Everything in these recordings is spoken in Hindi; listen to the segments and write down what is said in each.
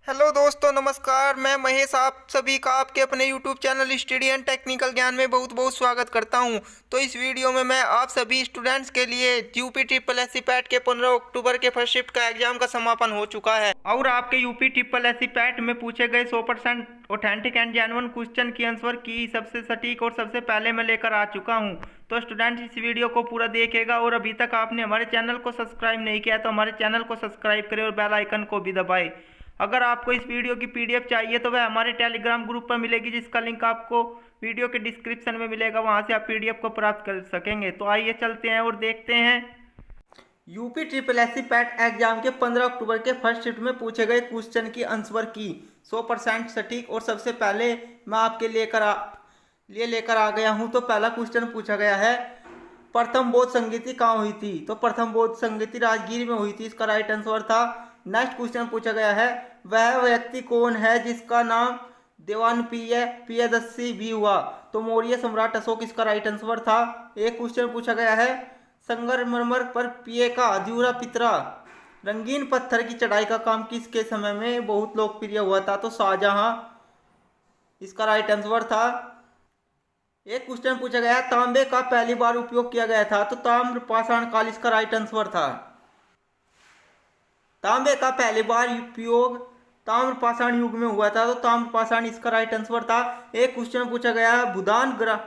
हेलो दोस्तों, नमस्कार। मैं महेश आप सभी का आपके अपने YouTube channel study and technical ज्ञान में बहुत बहुत स्वागत करता हूं। तो इस वीडियो में मैं आप सभी स्टूडेंट्स के लिए UP triple S C PET के 15 अक्टूबर के फर्स्ट शिफ्ट का एग्जाम का समापन हो चुका है और आपके UP triple S C PET में पूछे गए 100% ऑथेंटिक एंड जेन्युइन क्वेश्चन की आंसर की सबसे सटीक और सबसे पहले मैं लेकर आ चुका हूँ। तो स्टूडेंट्स इस वीडियो को पूरा देखेगा और अभी तक आपने हमारे चैनल को सब्सक्राइब नहीं किया तो हमारे चैनल को सब्सक्राइब करें और बेल आइकन को भी दबाएं। अगर आपको इस वीडियो की पीडीएफ चाहिए तो वह हमारे टेलीग्राम ग्रुप पर मिलेगी, जिसका लिंक आपको वीडियो के डिस्क्रिप्शन में मिलेगा। वहां से आप पीडीएफ को प्राप्त कर सकेंगे। तो आइए चलते हैं और देखते हैं UP triple S C PET exam के 15 अक्टूबर के फर्स्ट शिफ्ट में पूछे गए क्वेश्चन की आंसर की 100% सटीक। और सबसे पहले मैं आपके लिए लेकर आ गया हूं। तो पहला क्वेश्चन पूछा गया है, प्रथम बौद्ध संगीति कहाँ हुई थी? तो प्रथम बौद्ध संगीति राजगीर में हुई थी, इसका राइट आंसर था। नेक्स्ट क्वेश्चन पूछा गया है, वह व्यक्ति कौन है जिसका नाम देवान प्रियदर्शी भी हुआ? तो मौर्य सम्राट अशोक, इसका राइट आंसर था। एक क्वेश्चन पूछा गया है, संगमरमर पर पिए का अधूरा पितरा रंगीन पत्थर की चढ़ाई का काम किसके समय में बहुत लोकप्रिय हुआ था? तो शाहजहां, इसका राइट आंसर था। एक क्वेश्चन पूछा गया है, तांबे का पहली बार उपयोग किया गया था? तो ताम्र पाषाण काल, इसका राइट आंसर था। तांबे का पहली बार उपयोग ताम्र पाषाण युग में हुआ था, तो ताम्र पाषाण इसका राइट आंसर था। एक क्वेश्चन पूछा गया है, भूदान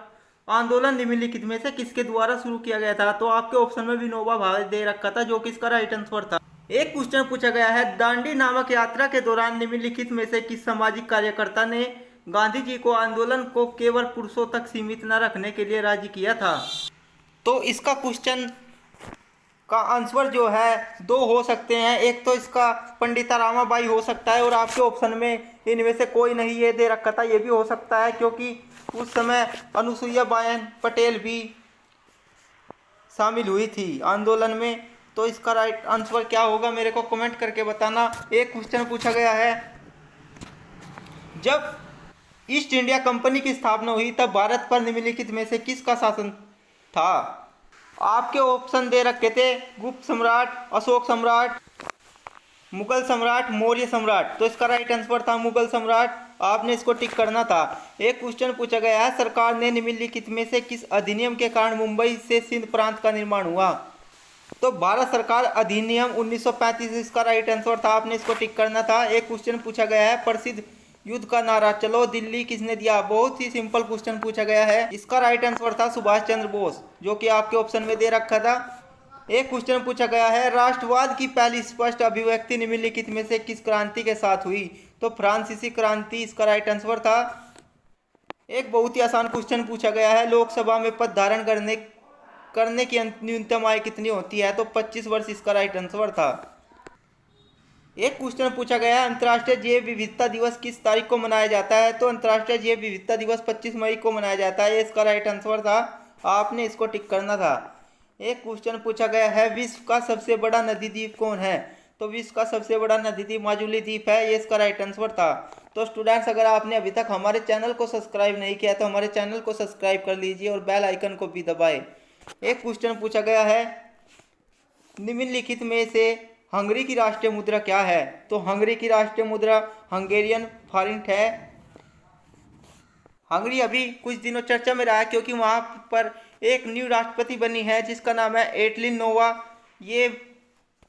आंदोलन निम्नलिखित में से किसके द्वारा शुरू किया गया था? तो आपके ऑप्शन में विनोबा भावे दे रखा था, जो कि इसका राइट आंसर था। एक क्वेश्चन पूछा गया है, दांडी नामक यात्रा के दौरान निम्नलिखित में से किस सामाजिक कार्यकर्ता ने गांधी जी को आंदोलन को केवल पुरुषों तक सीमित न रखने के लिए राजी किया था? तो इसका क्वेश्चन का आंसर जो है दो हो सकते हैं। एक तो इसका पंडिता रामाबाई हो सकता है और आपके ऑप्शन में इनमें से कोई नहीं ये दे रखा था। ये भी हो सकता है क्योंकि उस समय अनुसुईया बायन पटेल भी शामिल हुई थी आंदोलन में। तो इसका राइट आंसर क्या होगा मेरे को कमेंट करके बताना। एक क्वेश्चन पूछा गया है, जब ईस्ट इंडिया कंपनी की स्थापना हुई तब भारत पर निम्नलिखित में से किसका शासन था? आपके ऑप्शन दे रखे थे, गुप्त सम्राट, अशोक सम्राट, मुगल सम्राट, मौर्य सम्राट। तो इसका राइट आंसर था मुगल सम्राट। आपने इसको टिक करना था। एक क्वेश्चन पूछा गया है, सरकार ने निम्नलिखित में से किस अधिनियम के कारण मुंबई से सिंध प्रांत का निर्माण हुआ? तो भारत सरकार अधिनियम 1935, इसका राइट आंसर था। आपने इसको टिक करना था। एक क्वेश्चन पूछा गया है, प्रसिद्ध युद्ध का नारा चलो दिल्ली किसने दिया? बहुत ही सिंपल क्वेश्चन पूछा गया है। इसका राइट आंसर था सुभाष चंद्र बोस, जो कि आपके ऑप्शन में दे रखा था। एक क्वेश्चन पूछा गया है, राष्ट्रवाद की पहली स्पष्ट अभिव्यक्ति निम्नलिखित में से किस क्रांति के साथ हुई? तो फ्रांसीसी क्रांति, इसका राइट आंसर था। एक बहुत ही आसान क्वेश्चन पूछा गया है, लोकसभा में पद धारण करने की न्यूनतम आयु कितनी होती है? तो 25 वर्ष, इसका राइट आंसर था। एक क्वेश्चन पूछा गया है, अंतर्राष्ट्रीय जैव विविधता दिवस किस तारीख को मनाया जाता है? तो अंतर्राष्ट्रीय जैव विविधता दिवस 25 मई को मनाया जाता है, इसका राइट आंसर था। आपने इसको टिक करना था। एक क्वेश्चन पूछा गया है, विश्व का सबसे बड़ा नदी द्वीप कौन है? तो विश्व का सबसे बड़ा नदी द्वीप माजुली द्वीप है, ये इसका राइट आंसर था। तो स्टूडेंट्स, अगर आपने अभी तक हमारे चैनल को सब्सक्राइब नहीं किया तो हमारे चैनल को सब्सक्राइब कर लीजिए और बेल आइकन को भी दबाएं। एक क्वेश्चन पूछा गया है, निम्नलिखित में से हंगरी की राष्ट्रीय मुद्रा क्या है? तो हंगरी की राष्ट्रीय मुद्रा हंगेरियन फॉरेंट है। हंगरी अभी कुछ दिनों चर्चा में रहा है क्योंकि वहां पर एक न्यू राष्ट्रपति बनी है जिसका नाम है एटलिन नोवा। ये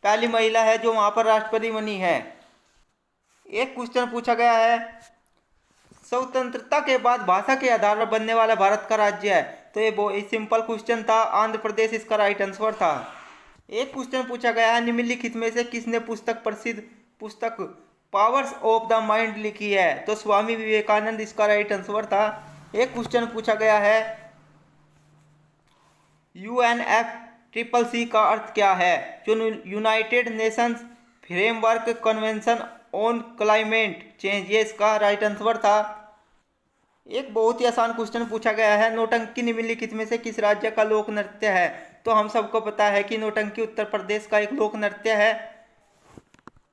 पहली महिला है जो वहां पर राष्ट्रपति बनी है। एक क्वेश्चन पूछा गया है, स्वतंत्रता के बाद भाषा के आधार पर बनने वाला भारत का राज्य है? तो ये बहुत सिंपल क्वेश्चन था, आंध्र प्रदेश, इसका राइट आंसर था। एक क्वेश्चन पूछा गया है, निम्नलिखित में से किसने प्रसिद्ध पुस्तक पावर्स ऑफ द माइंड लिखी है? तो स्वामी विवेकानंद, इसका राइट आंसर था। एक क्वेश्चन पूछा गया है, UNFCCC का अर्थ क्या है? जो United Nations framework convention on climate change, ये इसका राइट आंसर था। एक बहुत ही आसान क्वेश्चन पूछा गया है, नौटंकी निम्नलिखित में से किस राज्य का लोक नृत्य है? तो हम सबको पता है कि नौटंकी उत्तर प्रदेश का एक लोक नृत्य है,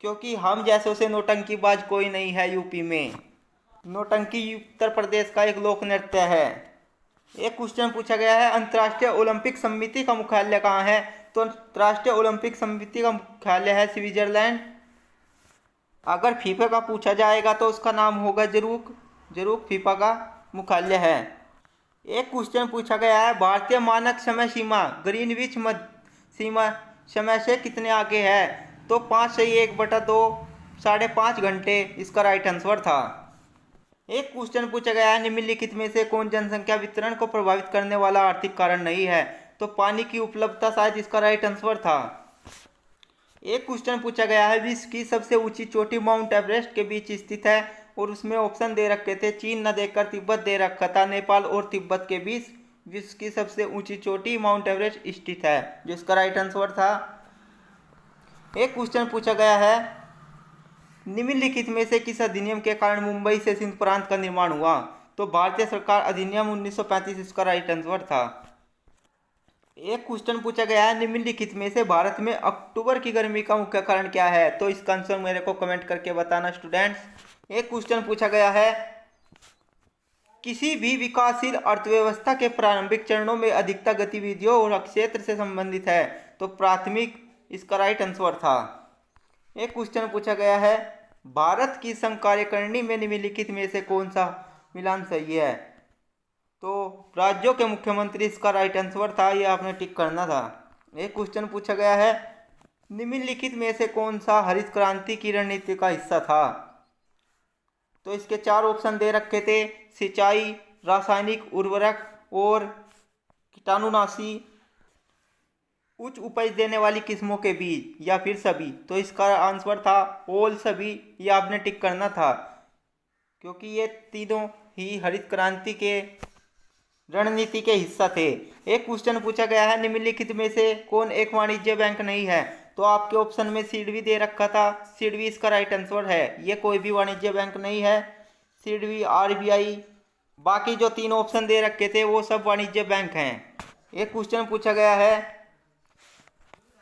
क्योंकि हम जैसों से नौटंकीबाज कोई नहीं है यूपी में। नौटंकी उत्तर प्रदेश का एक लोक नृत्य है। एक क्वेश्चन पूछा गया है, अंतर्राष्ट्रीय ओलंपिक समिति का मुख्यालय कहाँ है? तो अंतर्राष्ट्रीय ओलंपिक समिति का मुख्यालय है स्विट्जरलैंड। अगर फीफा का पूछा जाएगा तो उसका नाम होगा ज़रूर ज़रूर फीफा का मुख्यालय है। एक क्वेश्चन पूछा गया है, भारतीय मानक समय सीमा ग्रीनविच मध्य सीमा समय से कितने आगे है? तो 5/1/2 5.5 घंटे इसका राइट आंसर था। एक क्वेश्चन पूछा गया है, निम्नलिखित में से कौन जनसंख्या वितरण को प्रभावित करने वाला आर्थिक कारण नहीं है? तो पानी की उपलब्धता शायद इसका राइट आंसर था। एक क्वेश्चन पूछा गया है, विश्व की सबसे ऊंची चोटी माउंट एवरेस्ट के बीच स्थित है, और उसमें ऑप्शन दे रखे थे, चीन न देकर तिब्बत दे रखा था, नेपाल और तिब्बत के बीच विश्व की सबसे ऊंची चोटी माउंट एवरेस्ट स्थित है, जो इसका राइट आंसर था। एक क्वेश्चन पूछा गया है, निम्नलिखित में से किस अधिनियम के कारण मुंबई से सिंध प्रांत का निर्माण हुआ? तो भारतीय सरकार अधिनियम 1935 इसका राइट आंसर था। एक क्वेश्चन पूछा गया है, निम्नलिखित में से भारत में अक्टूबर की गर्मी का मुख्य कारण क्या है? तो इसका आंसर मेरे को कमेंट करके बताना स्टूडेंट्स। एक क्वेश्चन पूछा गया है, किसी भी विकासशील अर्थव्यवस्था के प्रारंभिक चरणों में अधिकता गतिविधियों और क्षेत्र से संबंधित है? तो प्राथमिक इसका राइट आंसर था। एक क्वेश्चन पूछा गया है, भारत की संघ कार्यकारिणी में निम्नलिखित में से कौन सा मिलान सही है? तो राज्यों के मुख्यमंत्री इसका राइट आंसर था, ये आपने टिक करना था। एक क्वेश्चन पूछा गया है, निम्नलिखित में से कौन सा हरित क्रांति की रणनीति का हिस्सा था? तो इसके 4 ऑप्शन दे रखे थे, सिंचाई, रासायनिक उर्वरक और कीटाणुनाशी, उच्च उपज देने वाली किस्मों के बीज, या फिर सभी। तो इसका आंसर था ऑल, सभी, ये आपने टिक करना था, क्योंकि ये तीनों ही हरित क्रांति के रणनीति के हिस्सा थे। एक क्वेश्चन पूछा गया है, निम्नलिखित में से कौन एक वाणिज्य बैंक नहीं है? तो आपके ऑप्शन में सिडबी दे रखा था, सिडबी इसका राइट आंसर है, ये कोई भी वाणिज्य बैंक नहीं है। सिडबी, आरबीआई, बाकी जो 3 ऑप्शन दे रखे थे वो सब वाणिज्य बैंक हैं। एक क्वेश्चन पूछा गया है,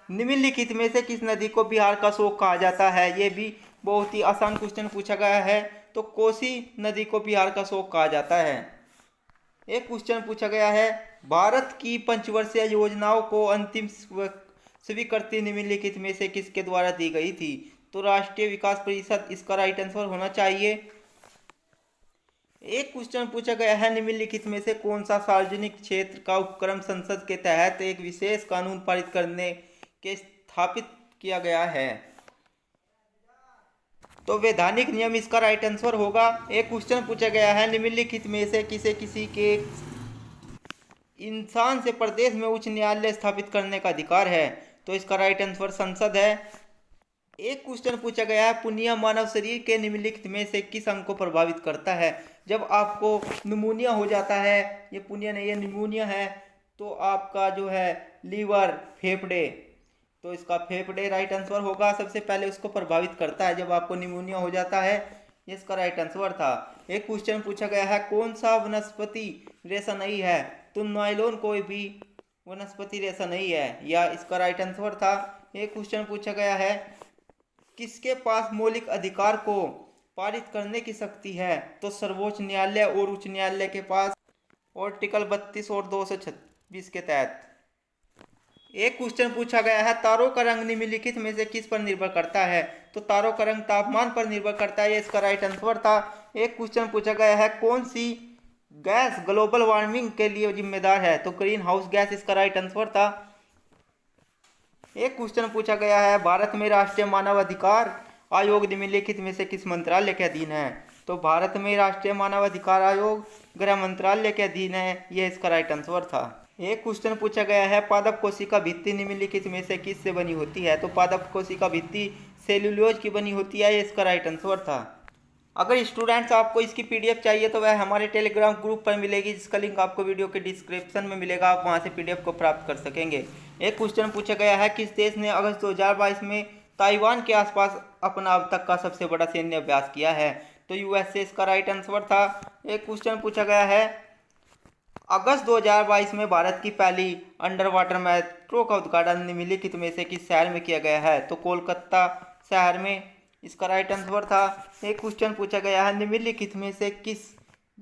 निम्नलिखित में से किस नदी को बिहार का शोक कहा जाता है? ये भी बहुत ही आसान क्वेश्चन पूछा गया है, तो कोसी नदी को बिहार का शोक कहा जाता है। एक क्वेश्चन पूछा गया है, भारत की पंचवर्षीय योजनाओं को अंतिम स्वीकृति निम्नलिखित में से किसके द्वारा दी गई थी? तो राष्ट्रीय विकास परिषद इसका राइट आंसर होना चाहिए। एक क्वेश्चन पूछा गया है, निम्नलिखित में से कौन सा सार्वजनिक क्षेत्र का उपक्रम संसद के तहत एक विशेष कानून पारित करने के स्थापित किया गया है? तो वैधानिक नियम इसका राइट आंसर होगा। एक क्वेश्चन पूछा गया है, निम्नलिखित में से किसी के इंसान से प्रदेश में उच्च न्यायालय स्थापित करने का अधिकार है? तो इसका राइट आंसर संसद है। एक क्वेश्चन पूछा गया है, पुनिया मानव शरीर के निम्नलिखित में से किस अंग को प्रभावित करता है? जब आपको निमोनिया हो जाता है, ये पुनिया नहीं, ये निमोनिया है, तो आपका जो है लीवर, फेफड़े, तो इसका फेफड़े राइट आंसर होगा। सबसे पहले उसको प्रभावित करता है जब आपको निमोनिया हो जाता है, ये इसका राइट आंसर था। एक क्वेश्चन पूछा गया है, कौन सा वनस्पति रेशा नहीं है? तो नायलॉन कोई भी वनस्पति रेशा नहीं है, या इसका राइट आंसर था। एक क्वेश्चन पूछा गया है, किसके पास मौलिक अधिकार को पारित करने की शक्ति है? तो सर्वोच्च न्यायालय और उच्च न्यायालय के पास, आर्टिकल 32 और 226 के तहत। एक क्वेश्चन पूछा गया है, तारों का रंग निम्नलिखित में से किस पर निर्भर करता है? तो तारों का रंग तापमान पर निर्भर करता है, इसका राइट आंसर था। एक क्वेश्चन पूछा गया है, कौन सी गैस ग्लोबल वार्मिंग के लिए जिम्मेदार है? तो ग्रीन हाउस गैस इसका राइट आंसर था। एक क्वेश्चन पूछा गया है, भारत में राष्ट्रीय मानव अधिकार आयोग निम्नलिखित में से किस मंत्रालय के अधीन है? तो भारत में राष्ट्रीय मानव अधिकार आयोग गृह मंत्रालय के अधीन है, यह इसका राइट आंसर था। एक क्वेश्चन पूछा गया है, पादप कोशिका भित्ति निम्नलिखित में से किस से बनी होती है? तो पादप कोशिका भित्ति सेल्यूलोज की बनी होती है, इसका राइट आंसर था। अगर स्टूडेंट्स आपको इसकी पीडीएफ चाहिए तो वह हमारे टेलीग्राम ग्रुप पर मिलेगी, जिसका लिंक आपको वीडियो के डिस्क्रिप्शन में मिलेगा, आप वहां से पीडीएफ को प्राप्त कर सकेंगे। एक क्वेश्चन पूछा गया है, किस देश ने अगस्त 2022 में ताइवान के आसपास अपना अब तक का सबसे बड़ा सैन्य अभ्यास किया है? तो यूएसए इसका राइट आंसर था। एक क्वेश्चन पूछा गया है, अगस्त 2022 में भारत की पहली अंडर वाटर मेट्रो का उद्घाटन निम्नलिखित में से किस शहर में किया गया है? तो कोलकाता शहर में, इसका राइट आंसर था। एक क्वेश्चन पूछा गया है, निम्नलिखित में से किस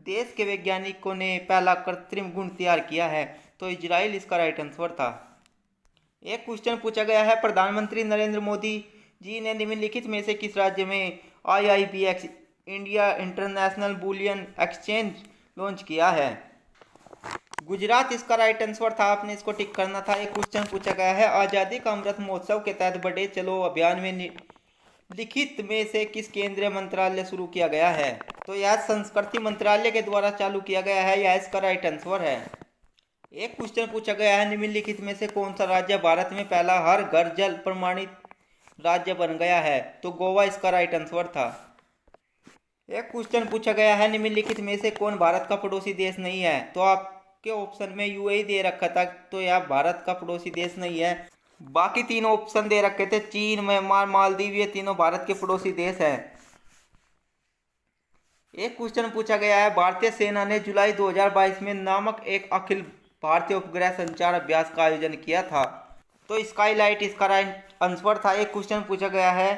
देश के वैज्ञानिकों ने पहला कृत्रिम गुण तैयार किया है? तो इजराइल इसका राइट आंसर था। एक क्वेश्चन पूछा गया है, प्रधानमंत्री नरेंद्र मोदी जी ने निम्नलिखित में से किस राज्य में IIBX India international bullion exchange launch किया है। गुजरात इसका राइट आंसर था, आपने इसको टिक करना था। एक क्वेश्चन पूछा गया है, आज़ादी का अमृत महोत्सव के तहत बढ़े चलो अभियान में लिखित में से किस केंद्रीय मंत्रालय शुरू किया गया है? तो यह संस्कृति मंत्रालय के द्वारा चालू किया गया है, यह इसका राइट आंसर है। एक क्वेश्चन पूछा गया है, निम्नलिखित में से कौन सा राज्य भारत में पहला हर घर जल प्रमाणित राज्य बन गया है? तो गोवा इसका राइट आंसर था। एक क्वेश्चन पूछा गया है, निम्नलिखित में से कौन भारत का पड़ोसी देश नहीं है? तो आपके ऑप्शन में UAE दे रखा था, तो यह भारत का पड़ोसी देश नहीं है। बाकी तीनों ऑप्शन दे रखे थे, चीन, म्यांमार, मालदीव, ये तीनों भारत के पड़ोसी देश हैं। एक क्वेश्चन पूछा गया है, भारतीय सेना ने जुलाई 2022 में नामक एक अखिल भारतीय उपग्रह संचार अभ्यास का आयोजन किया था। तो स्काईलाइट इसका राइट आंसर था। एक क्वेश्चन पूछा गया है,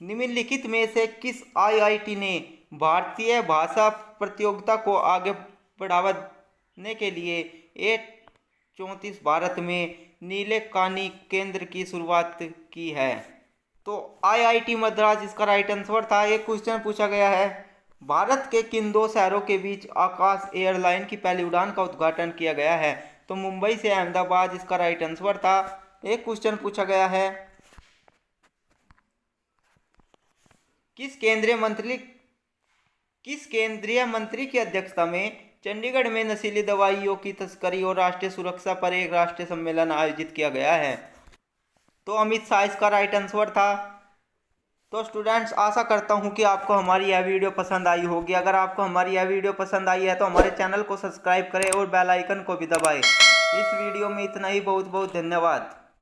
निम्नलिखित में से किस IIT ने भारतीय भाषा प्रतियोगिता को आगे बढ़ावा देने के लिए 34 भारत में नीले कानी केंद्र की शुरुआत की है? तो IIT मद्रास इसका राइट आंसर था। एक क्वेश्चन पूछा गया है, भारत के किन दो शहरों के बीच आकाश एयरलाइन की पहली उड़ान का उद्घाटन किया गया है? तो मुंबई से अहमदाबाद इसका राइट आंसर था। एक क्वेश्चन पूछा गया है, किस केंद्रीय मंत्री की अध्यक्षता में चंडीगढ़ में नशीली दवाइयों की तस्करी और राष्ट्रीय सुरक्षा पर एक राष्ट्रीय सम्मेलन आयोजित किया गया है? तो अमित शाह इसका राइट आंसर था। तो स्टूडेंट्स, आशा करता हूं कि आपको हमारी यह वीडियो पसंद आई होगी। अगर आपको हमारी यह वीडियो पसंद आई है तो हमारे चैनल को सब्सक्राइब करें और बेल आइकन को भी दबाएं। इस वीडियो में इतना ही। बहुत बहुत धन्यवाद।